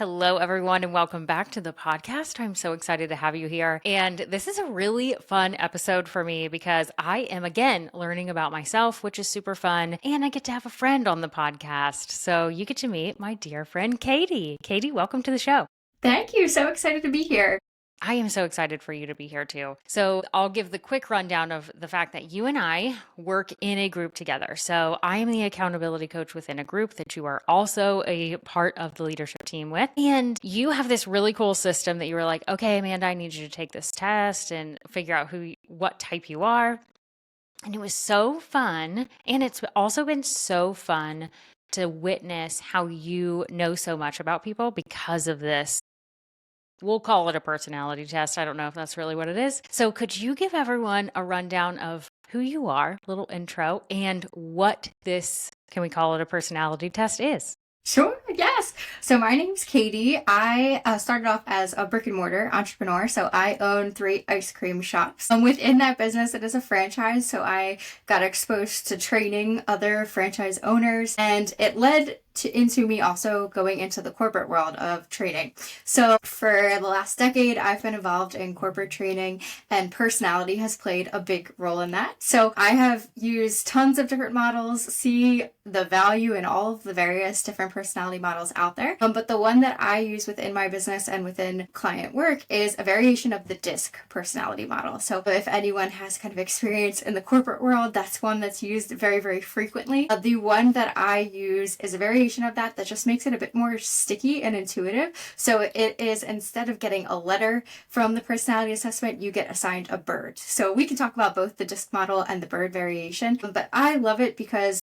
Hello, everyone, and welcome back to the podcast. I'm so excited to have you here. And this is a really fun episode for me because I am again learning about myself, which is super fun. And I get to have a friend on the podcast. So you get to meet my dear friend, Katie. Katie, welcome to the show. Thank you. So excited to be here. I am so excited for you to be here too. So, I'll give the quick rundown of the fact that you and I work in a group together. So, I am the accountability coach within a group that you are also a part of the leadership team with. And you have this really cool system that you were like, okay, Amanda, I need you to take this test and figure out what type you are. And it was so fun. And it's also been so fun to witness how you know so much about people because of this. We'll call it a personality test. I don't know if that's really what it is. So, could you give everyone a rundown of who you are, little intro, and what this, can we call it a personality test, is? Sure, yes. So my name's Katie. I started off as a brick and mortar entrepreneur. So I own 3 ice cream shops. Within that business, it is a franchise. So I got exposed to training other franchise owners, and it led into me also going into the corporate world of training. So for the last decade, I've been involved in corporate training, and personality has played a big role in that. So I have used tons of different models, see the value in all of the various different personality models out there. But the one that I use within my business and within client work is a variation of the DISC personality model. So if anyone has kind of experience in the corporate world, that's one that's used very, very frequently. The one that I use is a variation of that just makes it a bit more sticky and intuitive. So it is, instead of getting a letter from the personality assessment, you get assigned a bird. So we can talk about both the DISC model and the bird variation, but I love it because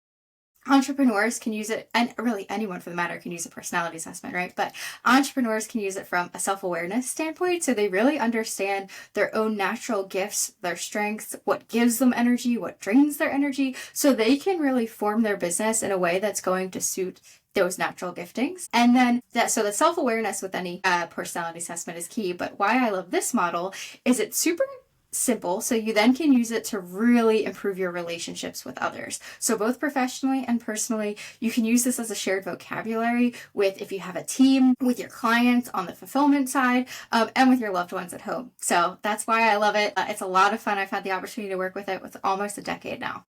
entrepreneurs can use it, and really anyone for the matter can use a personality assessment, right? But entrepreneurs can use it from a self-awareness standpoint. So they really understand their own natural gifts, their strengths, what gives them energy, what drains their energy. So they can really form their business in a way that's going to suit those natural giftings. And then so the self-awareness with any personality assessment is key. But why I love this model is it's super simple, so you then can use it to really improve your relationships with others. So both professionally and personally, you can use this as a shared vocabulary with, if you have a team, with your clients on the fulfillment side, and with your loved ones at home. So that's why I love it. It's a lot of fun. I've had the opportunity to work with it with almost a decade now.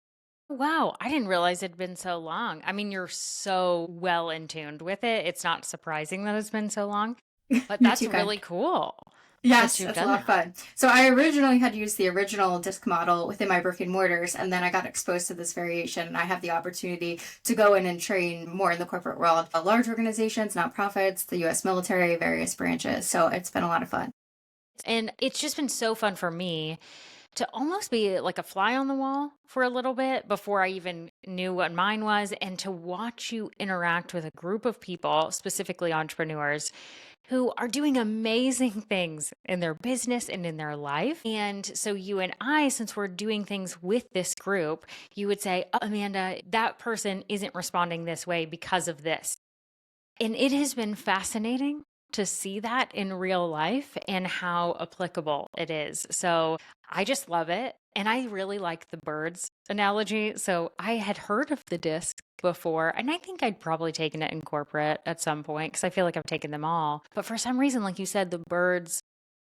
Wow, I didn't realize it'd been so long. I mean, you're so well in tuned with it. It's not surprising that it's been so long, but You're that's too kind. really cool that Yes, you've it's a done lot of that. fun. So I originally had used the original disc model within my brick and mortars, and then I got exposed to this variation, and I have the opportunity to go in and train more in the corporate world, large organizations, nonprofits, the U.S. military, various branches. So it's been a lot of fun. And it's just been so fun for me to almost be like a fly on the wall for a little bit before I even knew what mine was, and to watch you interact with a group of people, specifically entrepreneurs, who are doing amazing things in their business and in their life. And so you and I, since we're doing things with this group, you would say, "Oh, Amanda, that person isn't responding this way because of this." And it has been fascinating to see that in real life and how applicable it is. So I just love it. And I really like the birds analogy. So I had heard of the disc before, and I think I'd probably taken it in corporate at some point because I feel like I've taken them all. But for some reason, like you said, the birds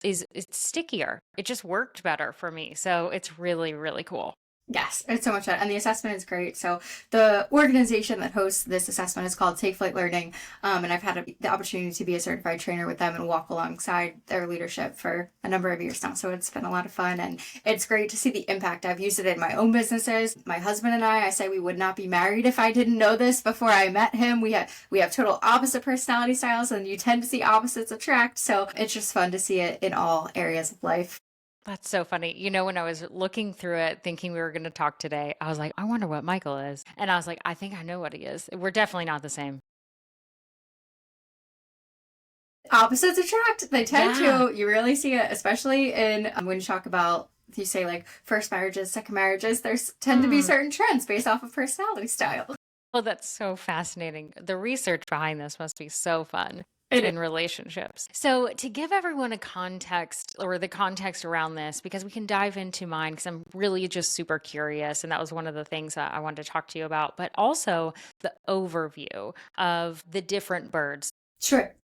is it's stickier. It just worked better for me. So it's really, really cool. Yes, it's so much fun. And the assessment is great. So the organization that hosts this assessment is called Take Flight Learning. And I've had the opportunity to be a certified trainer with them and walk alongside their leadership for a number of years now. So it's been a lot of fun, and it's great to see the impact. I've used it in my own businesses. My husband and I say we would not be married if I didn't know this before I met him. We have total opposite personality styles, and you tend to see opposites attract. So it's just fun to see it in all areas of life. That's so funny. You know, when I was looking through it, thinking we were going to talk today, I was like, I wonder what Michael is. And I was like, I think I know what he is. We're definitely not the same. Opposites attract. They tend Yeah. to. You really see it, especially in when you talk about, you say like first marriages, second marriages. There's tend to be Mm. certain trends based off of personality style. Oh, that's so fascinating. The research behind this must be so fun It is. in relationships. So, to give everyone a context or the context around this, because we can dive into mine, because I'm really just super curious. And that was one of the things that I wanted to talk to you about, but also the overview of the different birds. Sure.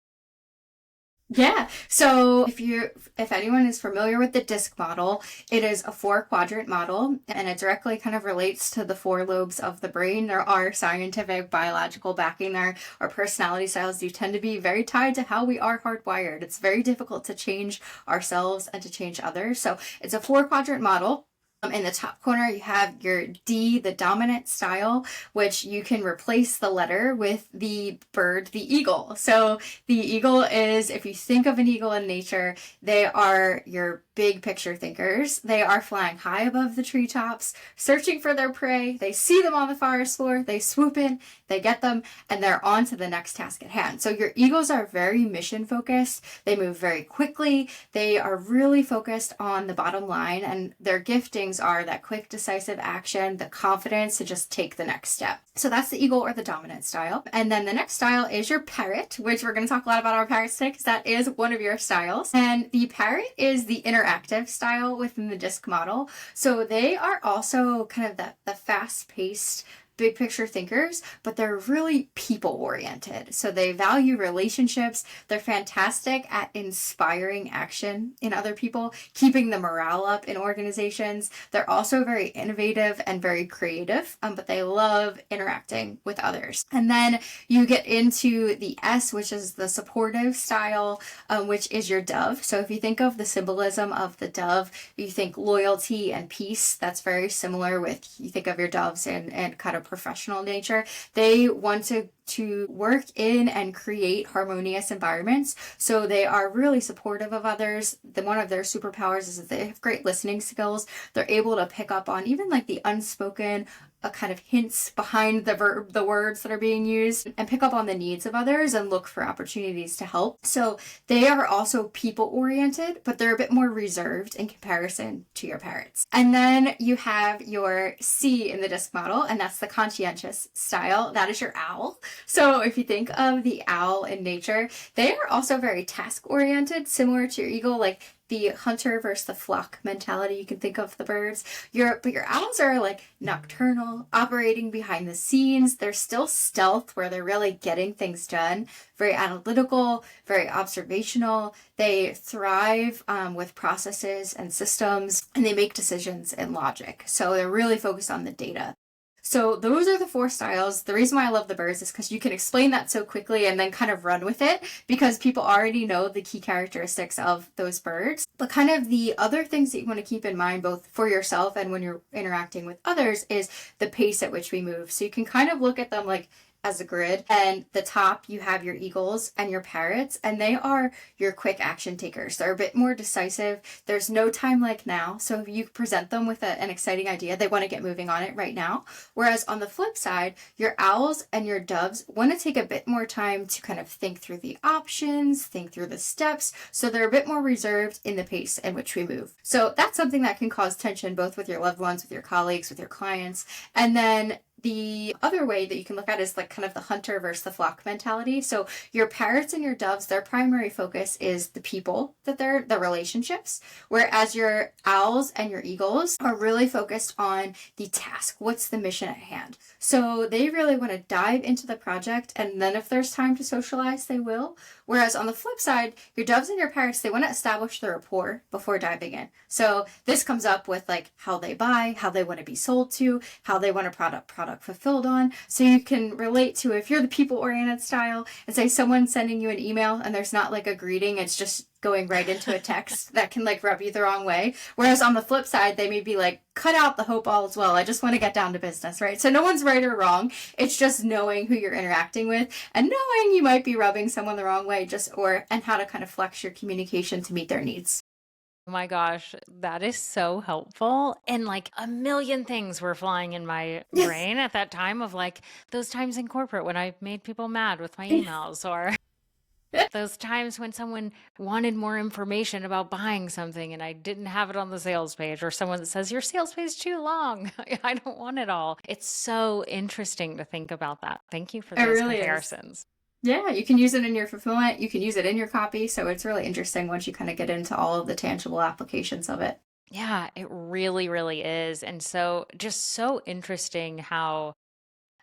Yeah. So if anyone is familiar with the disc model, it is a 4 quadrant model and it directly kind of relates to the 4 lobes of the brain. There are scientific biological backing there. Our personality styles do tend to be very tied to how we are hardwired. It's very difficult to change ourselves and to change others. So it's a 4 quadrant model. In the top corner, you have your D, the dominant style, which you can replace the letter with the bird, the eagle. So the eagle is, if you think of an eagle in nature, they are your big picture thinkers. They are flying high above the treetops, searching for their prey. They see them on the forest floor, they swoop in, they get them, and they're on to the next task at hand. So your eagles are very mission focused. They move very quickly. They are really focused on the bottom line, and their giftings are that quick, decisive action, the confidence to just take the next step. So that's the eagle or the dominant style. And then the next style is your parrot, which we're going to talk a lot about our parrots today because that is one of your styles. And the parrot is the interactive style within the disc model. So they are also kind of the fast-paced big picture thinkers, but they're really people oriented. So they value relationships. They're fantastic at inspiring action in other people, keeping the morale up in organizations. They're also very innovative and very creative, but they love interacting with others. And then you get into the S, which is the supportive style, which is your dove. So if you think of the symbolism of the dove, you think loyalty and peace. That's very similar with, you think of your doves and kind of professional nature. They want to work in and create harmonious environments. So they are really supportive of others. One of their superpowers is that they have great listening skills. They're able to pick up on even like the unspoken kind of hints behind the words that are being used, and pick up on the needs of others and look for opportunities to help. So they are also people oriented, but they're a bit more reserved in comparison to your parrots. And then you have your C in the disc model, and that's the conscientious style. That is your owl. So if you think of the owl in nature, they are also very task oriented, similar to your eagle, like the hunter versus the flock mentality. You can think of the birds. But your owls are like nocturnal, operating behind the scenes. They're still stealth, where they're really getting things done. Very analytical, very observational. They thrive with processes and systems, and they make decisions in logic. So they're really focused on the data. So those are the 4 styles. The reason why I love the birds is because you can explain that so quickly and then kind of run with it, because people already know the key characteristics of those birds. But kind of the other things that you want to keep in mind, both for yourself and when you're interacting with others, is the pace at which we move. So you can kind of look at them like as a grid, and the top you have your eagles and your parrots, and they are your quick action takers. They're a bit more decisive. There's no time like now, so if you present them with an exciting idea, they want to get moving on it right now. Whereas on the flip side, your owls and your doves want to take a bit more time to kind of think through the options, think through the steps, so they're a bit more reserved in the pace in which we move. So that's something that can cause tension both with your loved ones, with your colleagues, with your clients. And then the other way that you can look at is like kind of the hunter versus the flock mentality. So your parrots and your doves, their primary focus is the people, that they're the relationships, whereas your owls and your eagles are really focused on the task. What's the mission at hand? So they really want to dive into the project, and then if there's time to socialize, they will. Whereas on the flip side, your doves and your parrots, they want to establish the rapport before diving in. So this comes up with like how they buy, how they want to be sold to, how they want a product fulfilled on. So you can relate to, if you're the people-oriented style, and say someone's sending you an email and there's not like a greeting, it's just going right into a text, that can like rub you the wrong way. Whereas on the flip side, they may be like, cut out the hope all is well. I just want to get down to business, right? So no one's right or wrong. It's just knowing who you're interacting with and knowing you might be rubbing someone the wrong way, and how to kind of flex your communication to meet their needs. Oh my gosh, that is so helpful. And like a million things were flying in my brain at that time, of like those times in corporate when I made people mad with my emails, or those times when someone wanted more information about buying something and I didn't have it on the sales page, or someone that says, your sales page is too long. I don't want it all. It's so interesting to think about that. Thank you for It those really is. comparisons. Yeah, you can use it in your fulfillment. You can use it in your copy. So it's really interesting once you kind of get into all of the tangible applications of it. Yeah, it really, really is. And so just so interesting how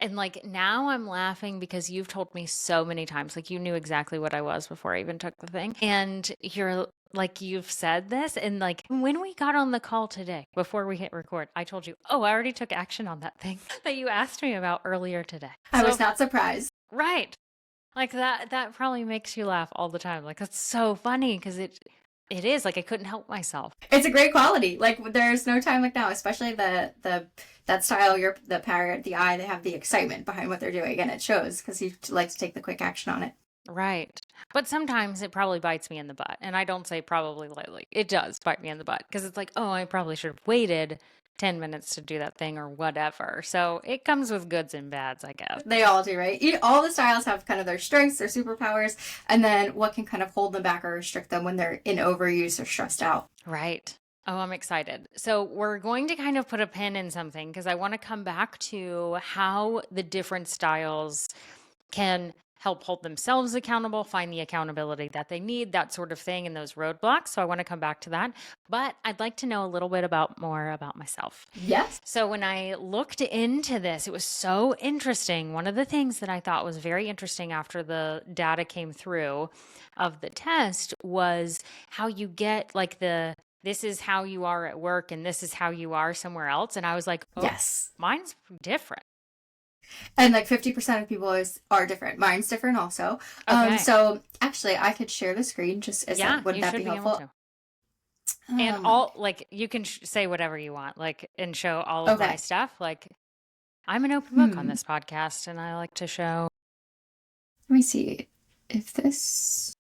And like now I'm laughing because you've told me so many times, like you knew exactly what I was before I even took the thing. And you're like, you've said this. And like when we got on the call today, before we hit record, I told you, oh, I already took action on that thing that you asked me about earlier today. I So, was not surprised. right. Like that probably makes you laugh all the time. Like that's so funny because it is like I couldn't help myself. It's a great quality. Like there's no time like now, especially the that style. The parrot, the eye, they have the excitement behind what they're doing, and it shows because you like to take the quick action on it. Right. But sometimes it probably bites me in the butt. And I don't say probably lightly. It does bite me in the butt because it's like, oh, I probably should have waited 10 minutes to do that thing or whatever. So it comes with goods and bads, I guess. They all do, right? All the styles have kind of their strengths, their superpowers, and then what can kind of hold them back or restrict them when they're in overuse or stressed out. Right. Oh, I'm excited. So we're going to kind of put a pin in something because I want to come back to how the different styles can help hold themselves accountable, find the accountability that they need, that sort of thing, and those roadblocks. So I want to come back to that. But I'd like to know a little bit more about myself. Yes. So when I looked into this, it was so interesting. One of the things that I thought was very interesting after the data came through of the test was how you get like this is how you are at work and this is how you are somewhere else. And I was like, oh, Yes. mine's different. And like 50% of people are different. Mine's different also. Okay. So actually, I could share the screen. Just would that be helpful? And all like you can say whatever you want, like and show all of my stuff. Like I'm an open book on this podcast, and I like to show. Let me see if this.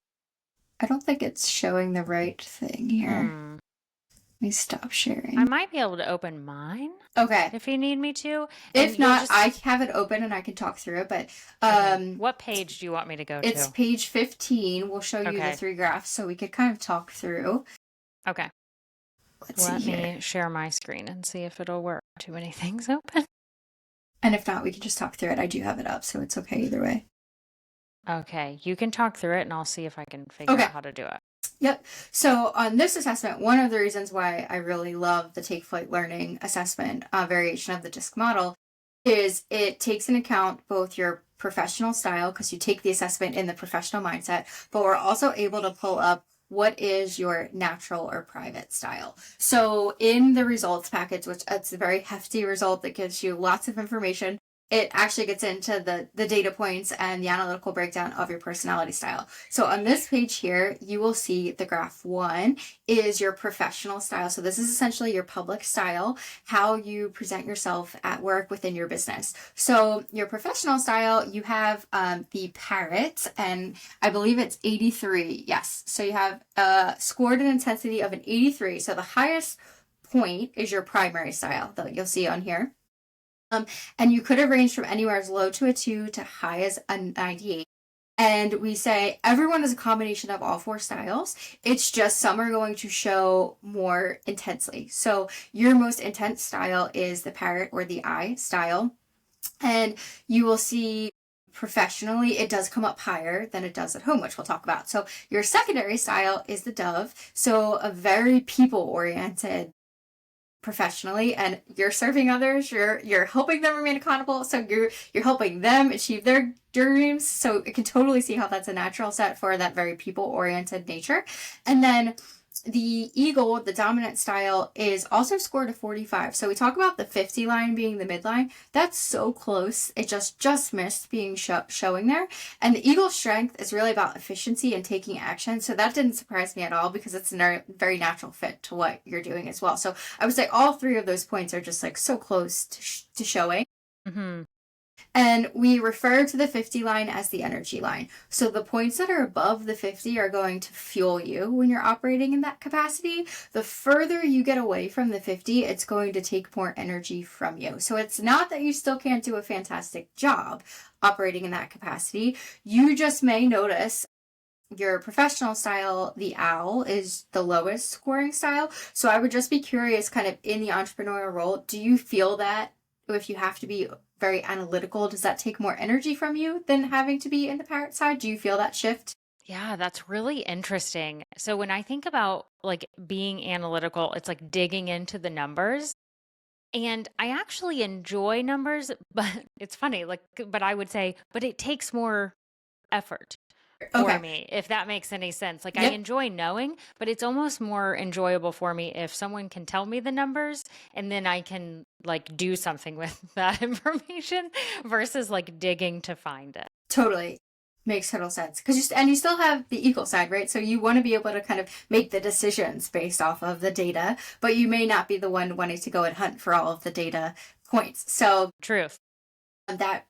I don't think it's showing the right thing here. Let me stop sharing. I might be able to open mine. Okay. If you need me to. If not, I have it open and I can talk through it. But what page do you want me to go to? It's page 15. We'll show you the 3 graphs so we could kind of talk through. Okay. Let me share my screen and see if it'll work. Too many things open. And if not, we can just talk through it. I do have it up, so it's okay either way. Okay. You can talk through it and I'll see if I can figure out how to do it. Yep. So on this assessment, one of the reasons why I really love the Take Flight Learning assessment variation of the DISC model is it takes into account both your professional style, because you take the assessment in the professional mindset, but we're also able to pull up what is your natural or private style. So in the results package, which it's a very hefty result that gives you lots of information, it actually gets into the data points and the analytical breakdown of your personality style. So on this page here, you will see the graph 1 is your professional style. So this is essentially your public style, how you present yourself at work within your business. So your professional style, you have the Parrot, and I believe it's 83. Yes. So you have scored an intensity of an 83. So the highest point is your primary style that you'll see on here. And you could have ranged from anywhere as low to a 2 to high as a 98. And we say everyone is a combination of all 4 styles. It's just some are going to show more intensely. So your most intense style is the Parrot or the I style. And you will see professionally, it does come up higher than it does at home, which we'll talk about. So your secondary style is the Dove. So a very people-oriented professionally, and you're serving others, you're helping them remain accountable, so you're helping them achieve their dreams. So I can totally see how that's a natural set for that very people-oriented nature. And then the Eagle, the dominant style, is also scored a 45. So we talk about the 50 line being the midline. That's so close. It just missed being showing there. And the Eagle strength is really about efficiency and taking action. So that didn't surprise me at all because it's a very natural fit to what you're doing as well. So I would say all 3 of those points are just like so close to showing. Mm-hmm. And we refer to the 50 line as the energy line. So the points that are above the 50 are going to fuel you when you're operating in that capacity. The further you get away from the 50, it's going to take more energy from you. So it's not that you still can't do a fantastic job operating in that capacity. You just may notice your professional style, the owl, is the lowest scoring style. So I would just be curious, kind of in the entrepreneurial role, do you feel that if you have to be very analytical, does that take more energy from you than having to be in the Parrot side? Do you feel that shift? Yeah, that's really interesting. So when I think about like being analytical, it's like digging into the numbers. And I actually enjoy numbers, but it's funny, like, but I would say, but it takes more effort for Okay. me, if that makes any sense. Like, I Yep. enjoy knowing, but it's almost more enjoyable for me if someone can tell me the numbers and then I can like do something with that information versus like digging to find it. Totally. Makes total sense. And you still have the equal side, right? So you want to be able to kind of make the decisions based off of the data, but you may not be the one wanting to go and hunt for all of the data points. So Truth. that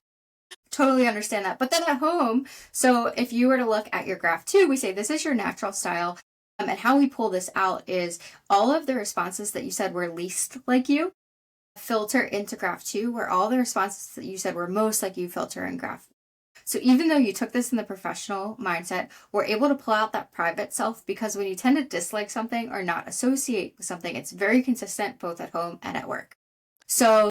totally understand that. But then at home, so if you were to look at your graph too, we say this is your natural style. And how we pull this out is all of the responses that you said were least like you filter into graph 2, where all the responses that you said were most like you filter in graph. So even though you took this in the professional mindset, we're able to pull out that private self, because when you tend to dislike something or not associate with something, it's very consistent both at home and at work. So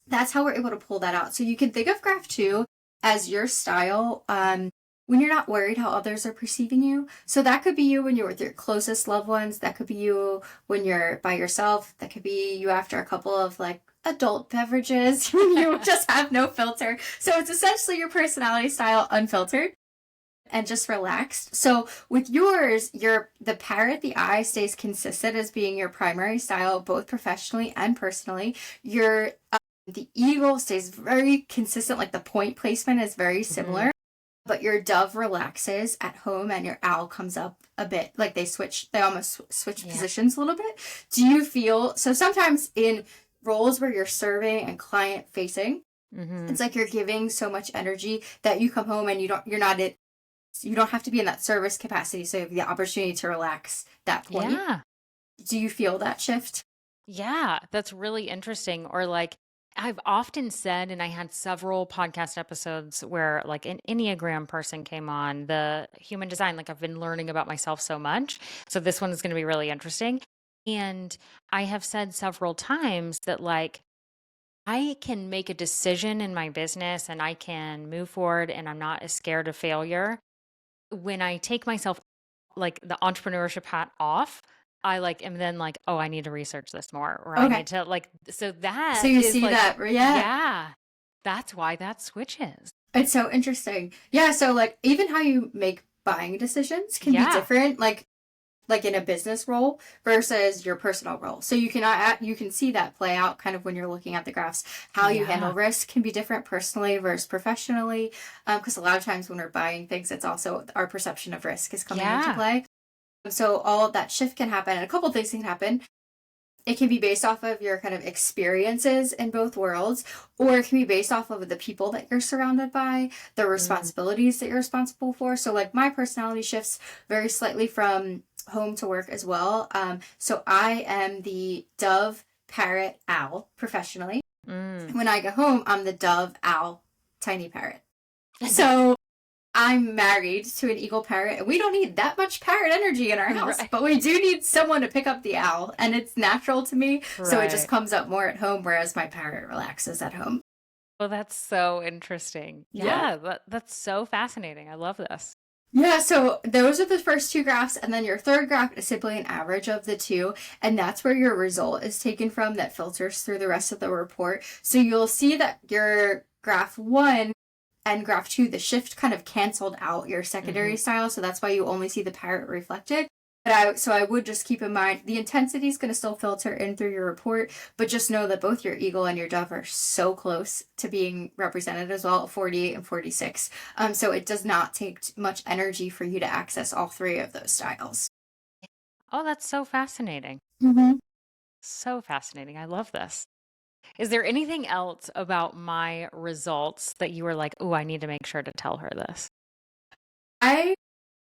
that's how we're able to pull that out. So you can think of graph 2 as your style when you're not worried how others are perceiving you. So that could be you when you're with your closest loved ones. That could be you when you're by yourself. That could be you after a couple of like adult beverages. You just have no filter. So it's essentially your personality style unfiltered and just relaxed. So with yours, the parrot, the eye stays consistent as being your primary style, both professionally and personally. Your the eagle stays very consistent, like the point placement is very similar. Mm-hmm. But your dove relaxes at home and your owl comes up a bit. Like they almost switch positions a little bit. Do you feel, so sometimes in roles where you're serving and client facing, it's like you're giving so much energy that you come home and you don't have to be in that service capacity. So you have the opportunity to relax that point. Yeah. Do you feel that shift? Yeah, that's really interesting. Or like, I've often said, and I had several podcast episodes where like an Enneagram person came on, the human design, like I've been learning about myself so much. So this one is going to be really interesting. And I have said several times that like I can make a decision in my business and I can move forward and I'm not as scared of failure when I take myself like the entrepreneurship hat off. I like am then like, oh, I need to research this more, or I need to like, so that you is see like, that, yeah, that's why that switches. It's so interesting. Yeah, so like even how you make buying decisions can be different, like in a business role versus your personal role. So you can see that play out kind of when you're looking at the graphs. How you handle risk can be different personally versus professionally, because a lot of times when we're buying things, it's also our perception of risk is coming into play. So all of that shift can happen, and a couple things can happen. It can be based off of your kind of experiences in both worlds, or it can be based off of the people that you're surrounded by, the responsibilities that you're responsible for. So like my personality shifts very slightly from home to work as well. So I am the dove, parrot, owl professionally. When I go home, I'm the dove, owl, tiny parrot. So I'm married to an eagle parrot, and we don't need that much parrot energy in our house, but we do need someone to pick up the owl, and it's natural to me, so it just comes up more at home, whereas my parrot relaxes at home. Well, that's so interesting. Yeah, that's so fascinating. I love this. Yeah, so those are the first 2 graphs, and then your third graph is simply an average of the 2, and that's where your result is taken from that filters through the rest of the report. So you'll see that your graph 1 and graph 2, the shift kind of canceled out your secondary style, so that's why you only see the parrot reflected. But I would just keep in mind the intensity is going to still filter in through your report, but just know that both your eagle and your dove are so close to being represented as well, 48 and 46. So it does not take much energy for you to access all 3 of those styles. Oh, that's so fascinating. So fascinating. I love this. Is there anything else about my results that you were like, oh, I need to make sure to tell her this? I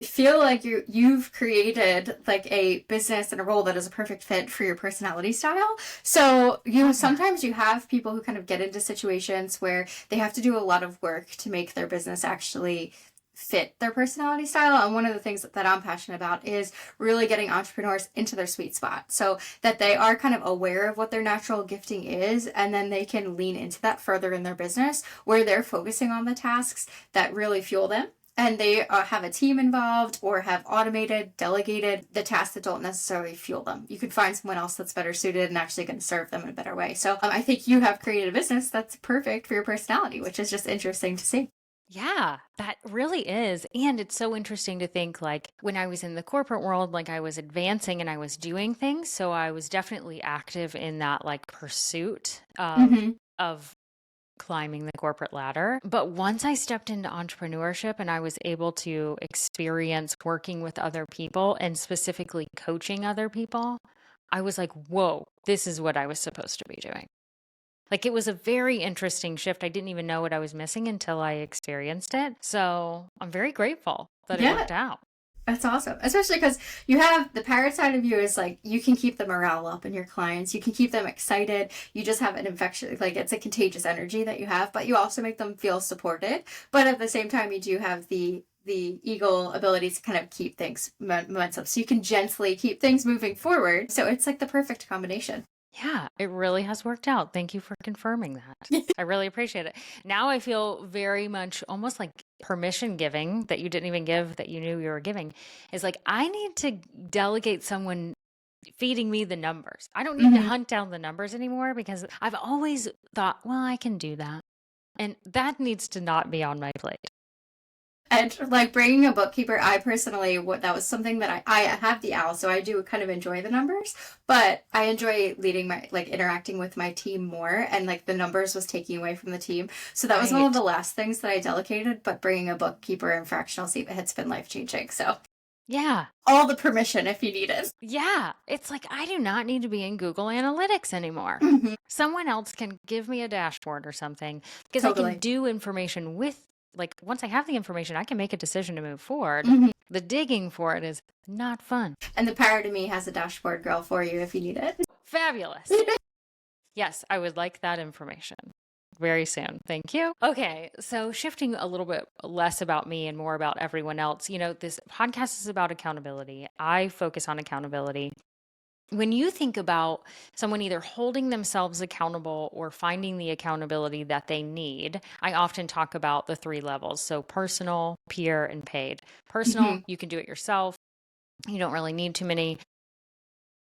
feel like you've created like a business and a role that is a perfect fit for your personality style. So, sometimes you have people who kind of get into situations where they have to do a lot of work to make their business actually fit their personality style. And one of the things that I'm passionate about is really getting entrepreneurs into their sweet spot, so that they are kind of aware of what their natural gifting is, and then they can lean into that further in their business, where they're focusing on the tasks that really fuel them and they have a team involved or have automated, delegated the tasks that don't necessarily fuel them. You could find someone else that's better suited and actually going to serve them in a better way. So I think you have created a business that's perfect for your personality, which is just interesting to see. Yeah, that really is. And it's so interesting to think like when I was in the corporate world, like I was advancing and I was doing things. So I was definitely active in that like pursuit of climbing the corporate ladder. But once I stepped into entrepreneurship and I was able to experience working with other people and specifically coaching other people, I was like, whoa, this is what I was supposed to be doing. Like it was a very interesting shift. I didn't even know what I was missing until I experienced it. So I'm very grateful that it Yeah. worked out. That's awesome. Especially because you have the Parrot side of you is like, you can keep the morale up in your clients. You can keep them excited. You just have an infection, like it's a contagious energy that you have, but you also make them feel supported. But at the same time, you do have the eagle ability to kind of keep things momentum. So you can gently keep things moving forward. So it's like the perfect combination. Yeah, it really has worked out. Thank you for confirming that. I really appreciate it. Now I feel very much almost like permission giving that you didn't even give that you knew you were giving is like, I need to delegate someone feeding me the numbers. I don't need to hunt down the numbers anymore because I've always thought, well, I can do that. And that needs to not be on my plate. And like bringing a bookkeeper, I personally, that was something that I have the owl, so I do kind of enjoy the numbers, but I enjoy leading like interacting with my team more, and like the numbers was taking away from the team. So that was one of the last things that I delegated, but bringing a bookkeeper and fractional it's been life-changing. So yeah. All the permission if you need it. Yeah. It's like, I do not need to be in Google Analytics anymore. Someone else can give me a dashboard or something because I can do information with, like, once I have the information, I can make a decision to move forward. The digging for it is not fun. And the Parrot of me has a dashboard girl for you if you need it. Fabulous. Yes, I would like that information. Very soon. Thank you. Okay. So shifting a little bit less about me and more about everyone else, you know, this podcast is about accountability. I focus on accountability. When you think about someone either holding themselves accountable or finding the accountability that they need, I often talk about the 3 levels. So personal, peer, and paid. Personal, you can do it yourself. You don't really need too many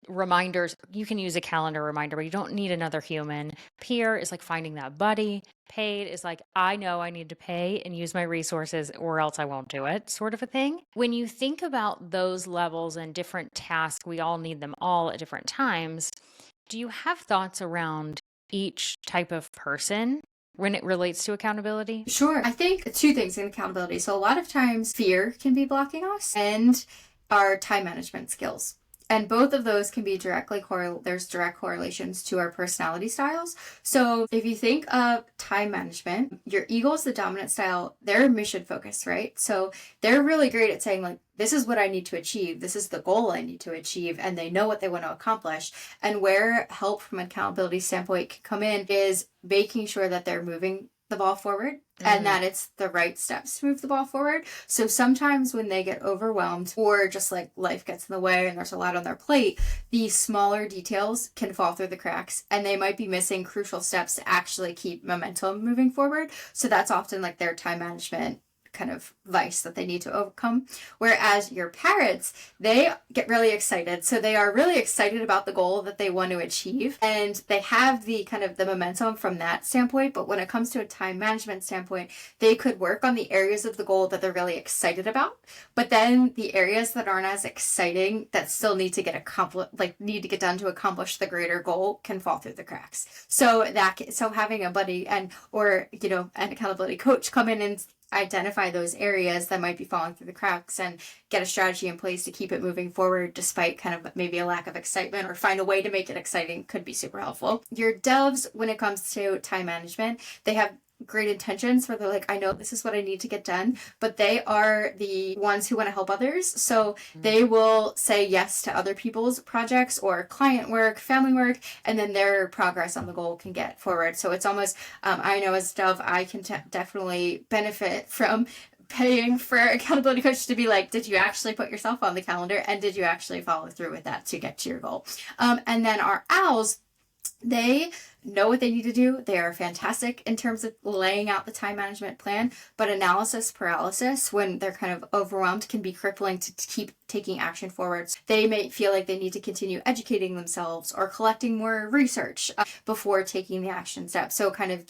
reminders. You can use a calendar reminder, but you don't need another human. Peer is like finding that buddy. Paid is like, I know I need to pay and use my resources or else I won't do it, sort of a thing. When you think about those levels and different tasks, we all need them all at different times. Do you have thoughts around each type of person when it relates to accountability? Sure. I think 2 things in accountability. So a lot of times fear can be blocking us and our time management skills. And both of those can be there's direct correlations to our personality styles. So if you think of time management, your eagle is the dominant style. They're mission focused, right? So they're really great at saying like, this is what I need to achieve. This is the goal I need to achieve. And they know what they want to accomplish. And where help from an accountability standpoint can come in is making sure that they're moving the ball forward and that it's the right steps to move the ball forward. So sometimes when they get overwhelmed or just like life gets in the way and there's a lot on their plate, these smaller details can fall through the cracks and they might be missing crucial steps to actually keep momentum moving forward. So that's often like their time management kind of vice that they need to overcome. Whereas your parrots, they get really excited. So they are really excited about the goal that they want to achieve. And they have the kind of the momentum from that standpoint. But when it comes to a time management standpoint, they could work on the areas of the goal that they're really excited about. But then the areas that aren't as exciting that still need to get accomplished, like need to get done to accomplish the greater goal can fall through the cracks. So having a buddy or an accountability coach come in and identify those areas that might be falling through the cracks and get a strategy in place to keep it moving forward despite kind of maybe a lack of excitement, or find a way to make it exciting could be super helpful. Your doves, when it comes to time management, they have great intentions where they're like, I know this is what I need to get done, but they are the ones who want to help others. So they will say yes to other people's projects or client work, family work, and then their progress on the goal can get forward. So it's almost, I know as Dove, I can definitely benefit from paying for accountability coach to be like, did you actually put yourself on the calendar and did you actually follow through with that to get to your goal? And then our owls, They know what they need to do. They are fantastic in terms of laying out the time management plan, but analysis paralysis, when they're kind of overwhelmed, can be crippling to keep taking action forwards. They may feel like they need to continue educating themselves or collecting more research before taking the action step. So kind of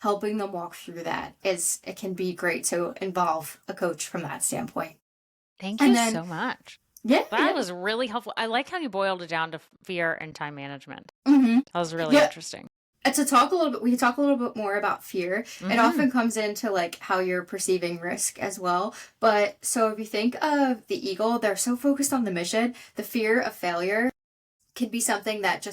helping them walk through that it can be great to involve a coach from that standpoint. Thank And you then, so much. yeah, That was really helpful. I like how you boiled it down to fear and time management. mm-hmm. That was really Yeah. interesting. We can talk a little bit more about fear. It often comes into like how you're perceiving risk as well. But so if you think of the eagle, they're so focused on the mission, the fear of failure can be something that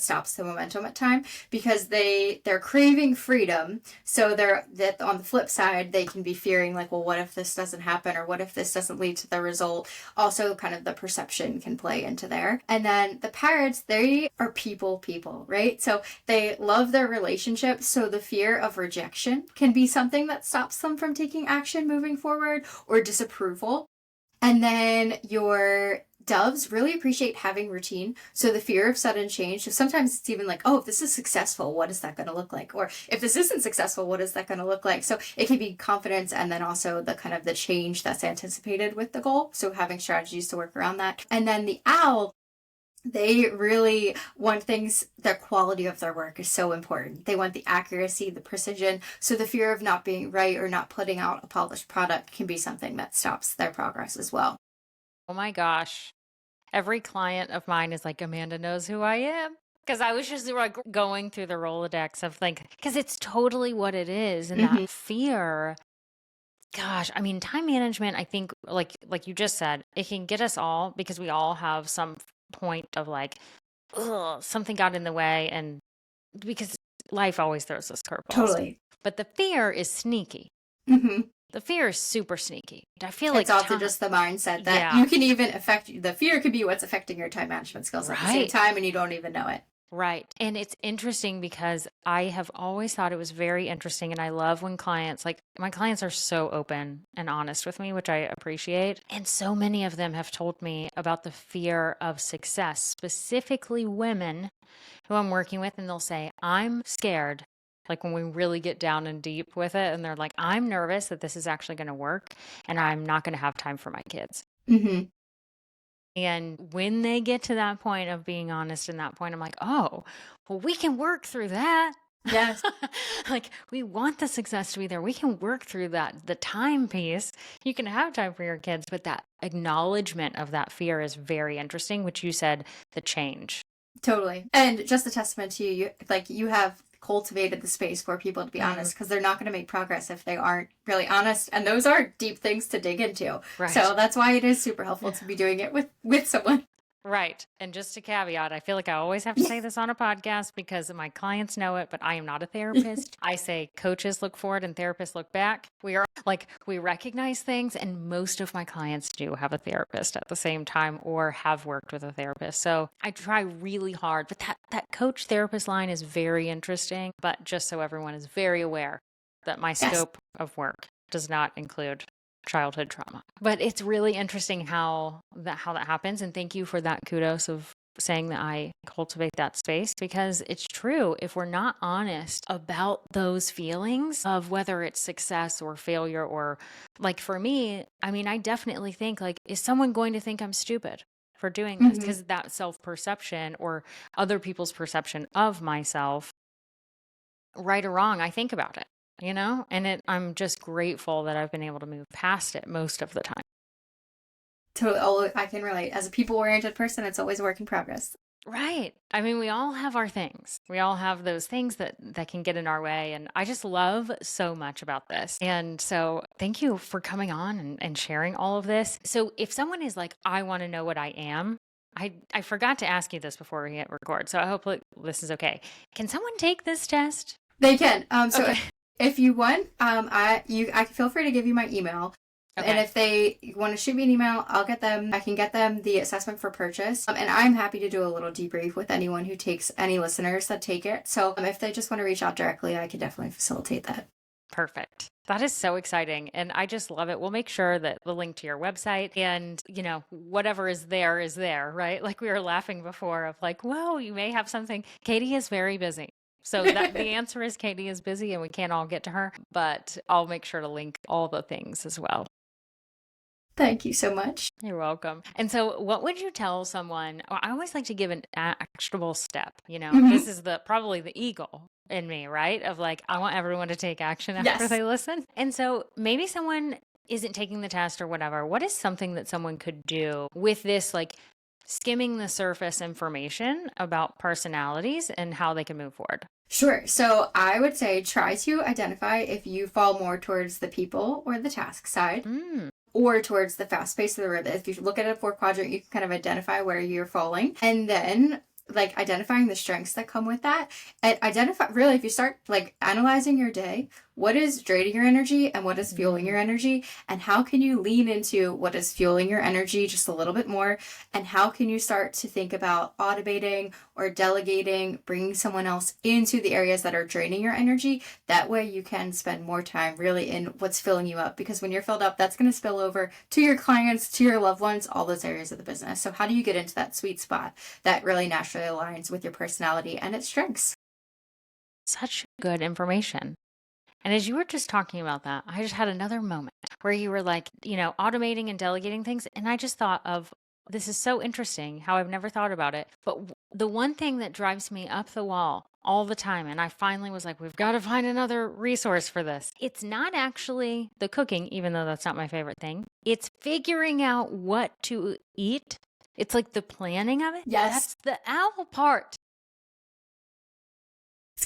stops the momentum at time, because they're craving freedom. So that on the flip side, they can be fearing like, well, what if this doesn't happen, or what if this doesn't lead to the result? Also, kind of the perception can play into there. And then the parrots, they are people, right? So they love their relationships. So the fear of rejection can be something that stops them from taking action moving forward, or disapproval. And then your doves really appreciate having routine. So the fear of sudden change. So sometimes it's even like, oh, if this is successful, what is that going to look like? Or if this isn't successful, what is that going to look like? So it can be confidence, and then also the kind of the change that's anticipated with the goal. So having strategies to work around that. And then the owl, they really want the quality of their work is so important. They want the accuracy, the precision. So the fear of not being right or not putting out a polished product can be something that stops their progress as well. Oh my gosh. Every client of mine is like, Amanda knows who I am. Because I was just like going through the Rolodex of like, because it's totally what it is. And that fear, gosh, I mean, time management, I think like you just said, it can get us all, because we all have some point of like, ugh, something got in the way. And because life always throws us curveballs. Totally. But the fear is sneaky. The fear is super sneaky. I feel like it's often just the mindset that you can even the fear could be what's affecting your time management skills at the same time, and you don't even know it. Right. And it's interesting because I have always thought it was very interesting. And I love when clients, like my clients are so open and honest with me, which I appreciate. And so many of them have told me about the fear of success, specifically women who I'm working with. And they'll say, I'm scared. Like when we really get down and deep with it, and they're like, I'm nervous that this is actually going to work, and I'm not going to have time for my kids. And when they get to that point of being honest in that point, I'm like, oh, well, we can work through that. Yes. Like we want the success to be there. We can work through that. The time piece, you can have time for your kids, but that acknowledgement of that fear is very interesting, which you said, the change. Totally. And just a testament to you have cultivated the space for people to be honest, because they're not going to make progress if they aren't really honest, and those are deep things to dig into. Right. So that's why it is super helpful to be doing it with someone. Right. And just a caveat, I feel like I always have to say this on a podcast because my clients know it, but I am not a therapist. I say coaches look forward and therapists look back. We recognize things, and most of my clients do have a therapist at the same time or have worked with a therapist. So I try really hard, but that coach therapist line is very interesting, but just so everyone is very aware that my scope of work does not include childhood trauma. But it's really interesting how that happens. And thank you for that kudos of saying that I cultivate that space, because it's true. If we're not honest about those feelings of whether it's success or failure, or like for me, I mean, I definitely think like, is someone going to think I'm stupid for doing this? Because that self-perception or other people's perception of myself, right or wrong, I think about it. And I'm just grateful that I've been able to move past it most of the time. Totally. I can relate. As a people-oriented person, it's always a work in progress. Right. I mean, we all have our things. We all have those things that can get in our way. And I just love so much about this. And so thank you for coming on and sharing all of this. So if someone is like, I want to know what I am, I forgot to ask you this before we hit record. So I hope this is okay. Can someone take this test? They can. Okay. If you want, I can feel free to give you my email. Okay. And if they want to shoot me an email, I can get them the assessment for purchase. And I'm happy to do a little debrief with anyone who takes, any listeners that take it. So if they just want to reach out directly, I can definitely facilitate that. Perfect. That is so exciting. And I just love it. We'll make sure that the link to your website and, whatever is there, right? Like we were laughing before of like, whoa, you may have something. Katie is very busy. So that the answer is Katie is busy and we can't all get to her, but I'll make sure to link all the things as well. Thank you so much. You're welcome. And so what would you tell someone? I always like to give an actionable step. This is probably the eagle in me, right? Of like, I want everyone to take action after Yes. they listen. And so maybe someone isn't taking the test or whatever. What is something that someone could do with this, like skimming the surface information about personalities and how they can move forward? Sure. So I would say try to identify if you fall more towards the people or the task side. Or towards the fast pace of the road. If you look at a 4 quadrant, you can kind of identify where you're falling. And then like identifying the strengths that come with that. And really, if you start like analyzing your day, what is draining your energy and what is fueling your energy? And how can you lean into what is fueling your energy just a little bit more? And how can you start to think about automating or delegating, bringing someone else into the areas that are draining your energy? That way you can spend more time really in what's filling you up. Because when you're filled up, that's going to spill over to your clients, to your loved ones, all those areas of the business. So how do you get into that sweet spot that really naturally aligns with your personality and its strengths? Such good information. And as you were just talking about that, I just had another moment where you were like, automating and delegating things. And I just thought of this is so interesting how I've never thought about it. But the one thing that drives me up the wall all the time, and I finally was like, we've got to find another resource for this. It's not actually the cooking, even though that's not my favorite thing. It's figuring out what to eat. It's like the planning of it. Yes. That's the owl part.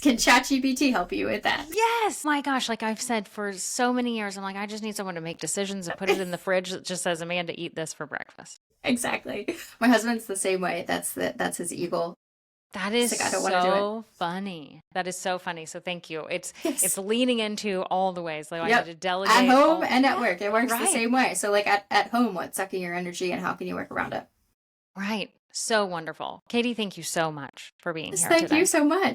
Can ChatGPT help you with that? Yes. My gosh, like I've said for so many years, I'm like, I just need someone to make decisions and put it in the fridge that just says, Amanda, eat this for breakfast. Exactly. My husband's the same way. That's his eagle. That is like, I don't wanna do so funny. That is so funny. So thank you. It's Yes. leaning into all the ways. Like I Yep. need to delegate At home all- and at work. It works the Right. same way. So like at home, what's sucking your energy and how can you work around it? Right. So wonderful. Katie, thank you so much for being here Thank today. you so much.